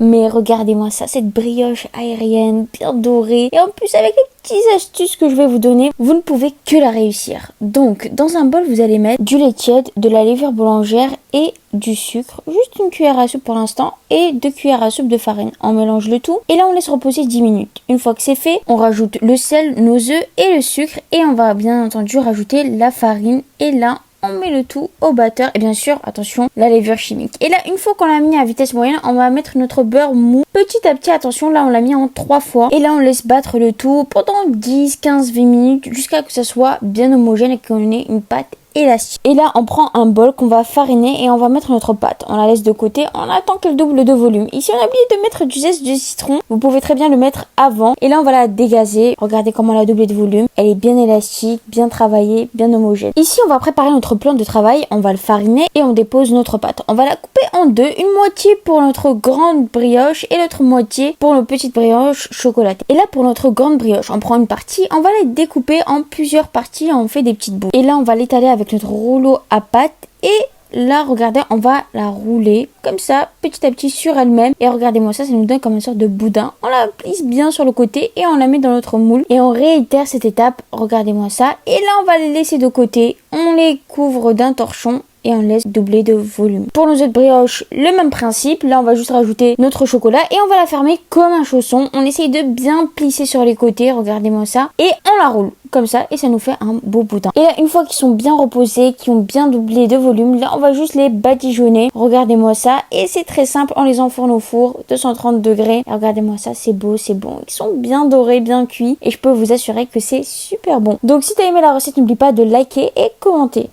Mais regardez-moi ça, cette brioche aérienne, bien dorée. Et en plus, avec les petites astuces que je vais vous donner, vous ne pouvez que la réussir. Donc, dans un bol, vous allez mettre du lait tiède, de la levure boulangère et du sucre. Juste une cuillère à soupe pour l'instant et 2 cuillères à soupe de farine. On mélange le tout et là, on laisse reposer 10 minutes. Une fois que c'est fait, on rajoute le sel, nos œufs et le sucre. Et on va bien entendu rajouter la farine. Et là, on met le tout au batteur et bien sûr, attention, la levure chimique. Et là, une fois qu'on l'a mis à vitesse moyenne, on va mettre notre beurre mou. Petit à petit, attention, là on l'a mis en 3 fois. Et là, on laisse battre le tout pendant 10, 15, 20 minutes jusqu'à ce que ça soit bien homogène et qu'on ait une pâte élastique. Et là, on prend un bol qu'on va fariner et on va mettre notre pâte. On la laisse de côté, on attend qu'elle double de volume. Ici, on a oublié de mettre du zeste de citron. Vous pouvez très bien le mettre avant. Et là, on va la dégazer. Regardez comment elle a doublé de volume. Elle est bien élastique, bien travaillée, bien homogène. Ici, on va préparer notre plan de travail. On va le fariner et on dépose notre pâte. On va la couper en deux. Une moitié pour notre grande brioche et l'autre moitié pour nos petites brioches chocolatées. Et là, pour notre grande brioche, on prend une partie. On va la découper en plusieurs parties. On fait des petites boules. Et là, on va l'étaler avec notre rouleau à pâte et là regardez on va la rouler comme ça petit à petit sur elle-même et regardez-moi ça nous donne comme une sorte de boudin. On la plisse bien sur le côté et on la met dans notre moule et on réitère cette étape. Regardez-moi ça et là on va les laisser de côté, on les couvre d'un torchon et on laisse doubler de volume. Pour nos autres brioches, le même principe. Là, on va juste rajouter notre chocolat et on va la fermer comme un chausson. On essaye de bien plisser sur les côtés, regardez-moi ça. Et on la roule comme ça et ça nous fait un beau boudin. Et là, une fois qu'ils sont bien reposés, qu'ils ont bien doublé de volume, là, on va juste les badigeonner. Regardez-moi ça. Et c'est très simple, on les enfourne au four, 230 degrés. Et regardez-moi ça, c'est beau, c'est bon. Ils sont bien dorés, bien cuits. Et je peux vous assurer que c'est super bon. Donc, si t'as aimé la recette, n'oublie pas de liker et commenter.